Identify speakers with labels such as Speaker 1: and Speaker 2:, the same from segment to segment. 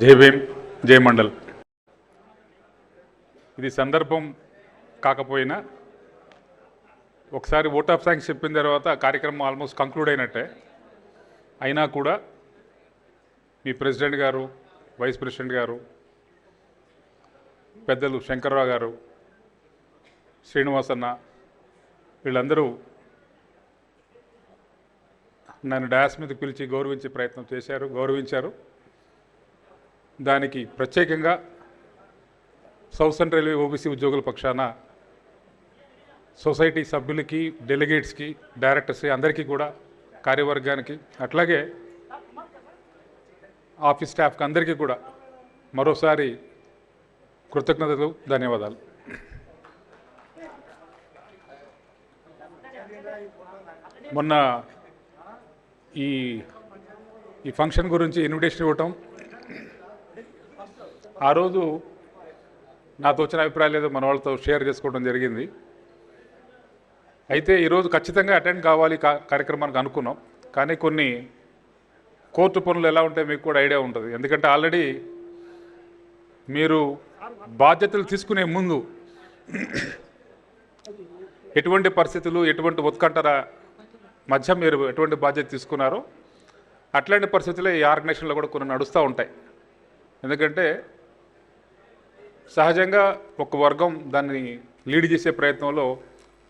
Speaker 1: జై భీమ్, జై మండల్. ఇది సందర్భం కాకపోయినా ఒకసారి ఓట్ ఆఫ్ థ్యాంక్స్ చెప్పిన తర్వాత కార్యక్రమం ఆల్మోస్ట్ కంక్లూడ్ అయినట్టే. అయినా కూడా మీ ప్రెసిడెంట్ గారు, వైస్ ప్రెసిడెంట్ గారు, పెద్దలు శంకర్రావు గారు, శ్రీనివాసన్న, వీళ్ళందరూ నన్ను డాస్ మీద పిలిచి గౌరవించే ప్రయత్నం చేశారు, గౌరవించారు. దానికి ప్రత్యేకంగా సౌత్ సెంట్రల్ రైల్వే ఓబీసీ ఉద్యోగుల పక్షాన సొసైటీ సభ్యులకి, డెలిగేట్స్కి, డైరెక్టర్స్కి, అందరికీ కూడా, కార్యవర్గానికి, అట్లాగే ఆఫీస్ స్టాఫ్కి అందరికీ కూడా మరోసారి కృతజ్ఞతలు, ధన్యవాదాలు. మొన్న ఈ ఫంక్షన్ గురించి ఇన్విటేషన్ ఇవ్వటం, ఆ రోజు నాతో వచ్చిన అభిప్రాయాలు ఏదో మన వాళ్ళతో షేర్ చేసుకోవడం జరిగింది. అయితే ఈరోజు ఖచ్చితంగా అటెండ్ కావాలి కార్యక్రమానికి అనుకున్నాం. కానీ కొన్ని కోర్టు పనులు ఎలా ఉంటాయో మీకు కూడా ఐడియా ఉంటుంది. ఎందుకంటే ఆల్రెడీ మీరు బాధ్యతలు తీసుకునే ముందు ఎటువంటి పరిస్థితులు, ఎటువంటి ఉత్కంఠల మధ్య మీరు ఎటువంటి బాధ్యత తీసుకున్నారో అట్లాంటి పరిస్థితులే ఈ ఆర్గనైజేషన్లో కూడా కొన్ని నడుస్తూ ఉంటాయి. ఎందుకంటే సహజంగా ఒక వర్గం దాన్ని లీడ్ చేసే ప్రయత్నంలో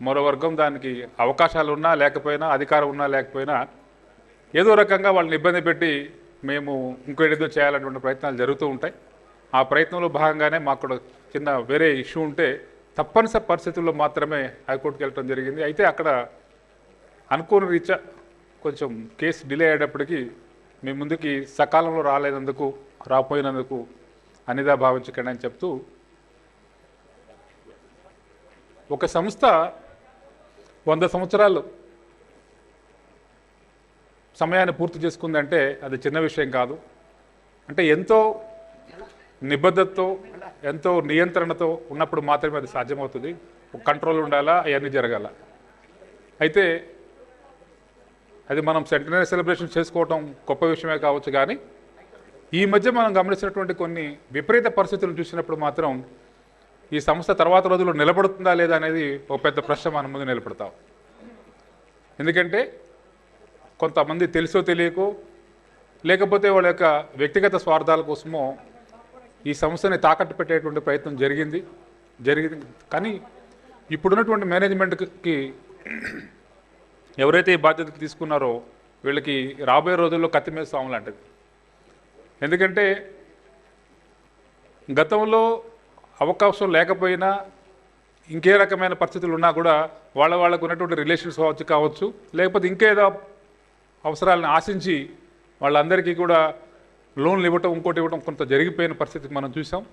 Speaker 1: మరో వర్గం దానికి అవకాశాలు ఉన్నా లేకపోయినా, అధికారం ఉన్నా లేకపోయినా, ఏదో రకంగా వాళ్ళని ఇబ్బంది పెట్టి మేము ఇంకేదో చేయాలనేటువంటి ప్రయత్నాలు జరుగుతూ ఉంటాయి. ఆ ప్రయత్నంలో భాగంగానే మాకు కూడా చిన్న వేరే ఇష్యూ ఉంటే తప్పనిసరి పరిస్థితుల్లో మాత్రమే హైకోర్టుకి వెళ్ళడం జరిగింది. అయితే అక్కడ అనుకోని రీత్యా కొంచెం కేసు డిలే అయ్యేటప్పటికీ మీ ముందుకి సకాలంలో రాపోయినందుకు అనిదా భావించకండి అని చెప్తూ, ఒక సంస్థ 100 సంవత్సరాలు సమయాన్ని పూర్తి చేసుకుందంటే అది చిన్న విషయం కాదు. అంటే ఎంతో నిబద్ధతతో, ఎంతో నియంత్రణతో ఉన్నప్పుడు మాత్రమే అది సాధ్యమవుతుంది. కంట్రోల్ ఉండాలా, అవన్నీ జరగాల. అయితే అది మనం సెంటనరీ సెలబ్రేషన్ చేసుకోవటం గొప్ప విషయమే కావచ్చు, కానీ ఈ మధ్య మనం గమనించినటువంటి కొన్ని విపరీత పరిస్థితులు చూసినప్పుడు మాత్రం ఈ సంస్థ తర్వాత రోజుల్లో నిలబడుతుందా లేదా అనేది ఒక పెద్ద ప్రశ్న మన ముందు నిలబడతాం. ఎందుకంటే కొంతమంది తెలుసో తెలియకో, లేకపోతే వాళ్ళ యొక్క వ్యక్తిగత స్వార్థాల కోసమో ఈ సంస్థని తాకట్టు పెట్టేటువంటి ప్రయత్నం జరిగింది. కానీ ఇప్పుడున్నటువంటి మేనేజ్మెంట్కి ఎవరైతే ఈ బాధ్యత తీసుకున్నారో వీళ్ళకి రాబోయే రోజుల్లో కత్తి మీద సాము లాంటిది. ఎందుకంటే గతంలో అవకాశం లేకపోయినా, ఇంకే రకమైన పరిస్థితులు ఉన్నా కూడా వాళ్ళకు ఉన్నటువంటి రిలేషన్స్ కావచ్చు, లేకపోతే ఇంకేదో అవసరాలను ఆశించి వాళ్ళందరికీ కూడా లోన్లు ఇవ్వటం, ఇంకోటి ఇవ్వటం కొంత జరిగిపోయిన పరిస్థితికి మనం చూసాం.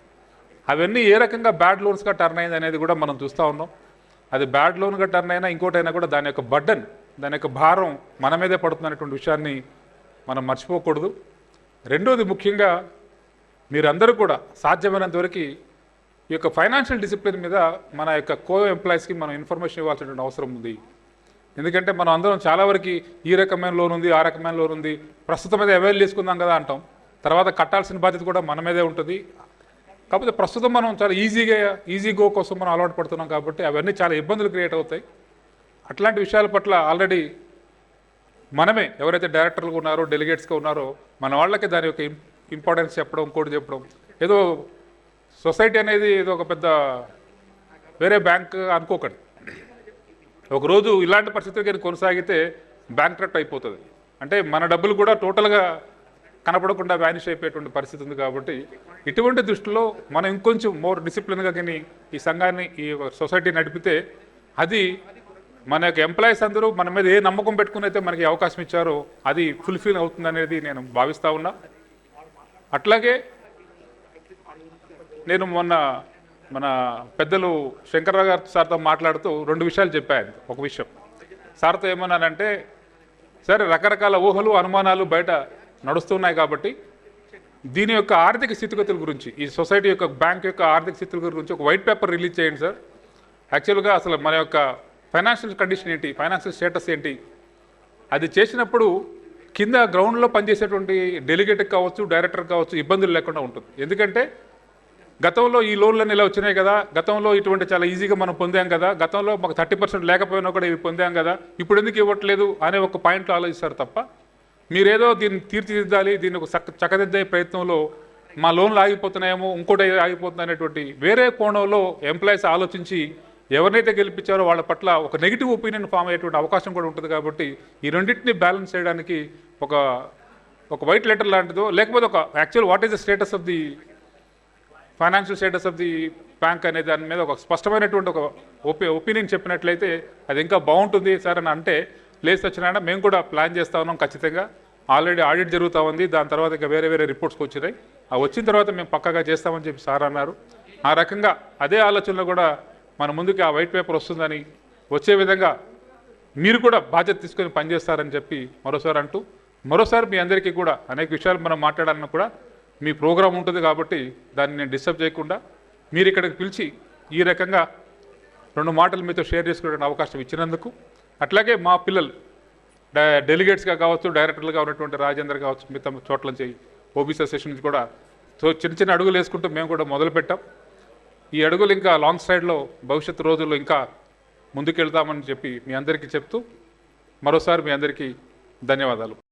Speaker 1: అవన్నీ ఏ రకంగా బ్యాడ్ లోన్స్గా టర్న్ అయింది అనేది కూడా మనం చూస్తూ ఉన్నాం. అది బ్యాడ్ లోన్గా టర్న్ అయినా ఇంకోటైనా కూడా దాని యొక్క బర్డన్, దాని యొక్క భారం మన మీదే పడుతున్నటువంటి విషయాన్ని మనం మర్చిపోకూడదు. రెండోది, ముఖ్యంగా మీరందరూ కూడా సాధ్యమైనంత వరకు ఈ యొక్క ఫైనాన్షియల్ డిసిప్లిన్ మీద మన యొక్క కో ఎంప్లాయీస్కి మనం ఇన్ఫర్మేషన్ ఇవ్వాల్సినటువంటి అవసరం ఉంది. ఎందుకంటే మనం అందరం చాలా వరకు ఈ రకమైన లోన్ ఉంది, ఆ రకమైన లోన్ ఉంది, ప్రస్తుతం మీద అవైల్ చేసుకుందాం కదా అంటాం. తర్వాత కట్టాల్సిన బాధ్యత కూడా మన మీదే ఉంటుంది. కాకపోతే ప్రస్తుతం మనం చాలా ఈజీ గో కోసం మనం అలవాటు పడుతున్నాం కాబట్టి అవన్నీ చాలా ఇబ్బందులు క్రియేట్ అవుతాయి. అట్లాంటి విషయాల పట్ల ఆల్రెడీ మనమే ఎవరైతే డైరెక్టర్లు ఉన్నారో, డెలిగేట్స్గా ఉన్నారో మన వాళ్ళకి దాని యొక్క ఇంపార్టెన్స్ చెప్పడం, ఇంకోటి చెప్పడం. ఏదో సొసైటీ అనేది ఏదో ఒక పెద్ద వేరే బ్యాంక్ అనుకోకండి. ఒకరోజు ఇలాంటి పరిస్థితులు కానీ కొనసాగితే బ్యాంక్ ట్రక్ట్ అయిపోతుంది. అంటే మన డబ్బులు కూడా టోటల్గా కనపడకుండా వ్యానిష్ అయిపోయేటువంటి పరిస్థితి ఉంది. కాబట్టి ఇటువంటి దృష్టిలో మనం ఇంకొంచెం మోర్ డిసిప్లిన్గా కానీ ఈ సంఘాన్ని, ఈ సొసైటీ నడిపితే అది మన యొక్క ఎంప్లాయీస్ అందరూ మన మీద ఏ నమ్మకం పెట్టుకుని అయితే మనకి అవకాశం ఇచ్చారో అది ఫుల్ఫిల్ అవుతుంది అనేది నేను భావిస్తూ ఉన్నా. అట్లాగే నేను మొన్న మన పెద్దలు శంకర్రావు గారు సార్తో మాట్లాడుతూ 2 విషయాలు చెప్పాను. ఒక విషయం సార్తో ఏమన్నానంటే, సరే రకరకాల ఊహలు, అనుమానాలు బయట నడుస్తున్నాయి కాబట్టి దీని యొక్క ఆర్థిక స్థితిగతుల గురించి, ఈ సొసైటీ యొక్క, బ్యాంక్ యొక్క ఆర్థిక స్థితిగతుల గురించి ఒక వైట్ పేపర్ రిలీజ్ చేయండి సార్. యాక్చువల్గా అసలు మన యొక్క ఫైనాన్షియల్ కండిషన్ ఏంటి, ఫైనాన్షియల్ స్టేటస్ ఏంటి, అది చేసినప్పుడు కింద గ్రౌండ్లో పనిచేసేటువంటి డెలిగేట్కి కావచ్చు, డైరెక్టర్ కావచ్చు ఇబ్బందులు లేకుండా ఉంటుంది. ఎందుకంటే గతంలో ఈ లోన్లన్నీ ఇలా వచ్చినాయి కదా, గతంలో ఇటువంటి చాలా ఈజీగా మనం పొందాం కదా, గతంలో మాకు 30% లేకపోయినా కూడా ఇవి పొందాం కదా, ఇప్పుడు ఎందుకు ఇవ్వట్లేదు అనే ఒక పాయింట్లో ఆలోచిస్తారు తప్ప మీరేదో దీన్ని తీర్చిదిద్దాలి, దీన్ని ఒక చక్కదిద్దే ప్రయత్నంలో మా లోన్లు ఆగిపోతున్నాయేమో, ఇంకోటి ఆగిపోతుంది అనేటువంటి వేరే కోణంలో ఎంప్లాయీస్ ఆలోచించి ఎవరినైతే గెలిపించారో వాళ్ళ పట్ల ఒక నెగిటివ్ ఒపీనియన్ ఫామ్ అయ్యేటువంటి అవకాశం కూడా ఉంటుంది. కాబట్టి ఈ రెండింటిని బ్యాలెన్స్ చేయడానికి ఒక వైట్ లెటర్ లాంటిదో, లేకపోతే ఒక actual what is the status of the financial status of the bank అనే దాని మీద ఒక స్పష్టమైనటువంటి ఒక ఒపీనియన్ చెప్పినట్లయితే అది ఇంకా బాగుంటుంది సార్ అని అంటే, లేదు సత్యనారాయణ మేము కూడా ప్లాన్ చేస్తూ ఉన్నాం, ఖచ్చితంగా ఆల్రెడీ ఆడిట్ జరుగుతూ ఉంది, దాని తర్వాత ఇంకా వేరే రిపోర్ట్స్కి వచ్చినాయి, ఆ వచ్చిన తర్వాత మేము పక్కాగా చేస్తామని చెప్పి సార్ అన్నారు. ఆ రకంగా అదే ఆలోచనలో కూడా మన ముందుకి ఆ వైట్ పేపర్ వస్తుందని, వచ్చే విధంగా మీరు కూడా బాధ్యత తీసుకొని పనిచేస్తారని చెప్పి మరోసారి మీ అందరికీ కూడా అనేక విషయాలు మనం మాట్లాడాలన్నా కూడా మీ ప్రోగ్రాం ఉంటుంది కాబట్టి దాన్ని నేను డిస్టర్బ్ చేయకుండా మీరు ఇక్కడికి పిలిచి ఈ రకంగా 2 మాటలు మీతో షేర్ చేసుకునే అవకాశం ఇచ్చినందుకు, అట్లాగే మా పిల్లలు డెలిగేట్స్గా కావచ్చు, డైరెక్టర్లుగా ఉన్నటువంటి రాజేందర్ కావచ్చు, మిగతా చోట్ల నుంచి ఓబీసీ అసోసియేషన్ నుంచి కూడా చిన్న అడుగులు వేసుకుంటూ మేము కూడా మొదలుపెట్టాం. ఈ అడుగులు ఇంకా లాంగ్ సైడ్లో భవిష్యత్తు రోజుల్లో ఇంకా ముందుకెళ్తామని చెప్పి మీ అందరికీ చెప్తూ మరోసారి మీ అందరికీ ధన్యవాదాలు.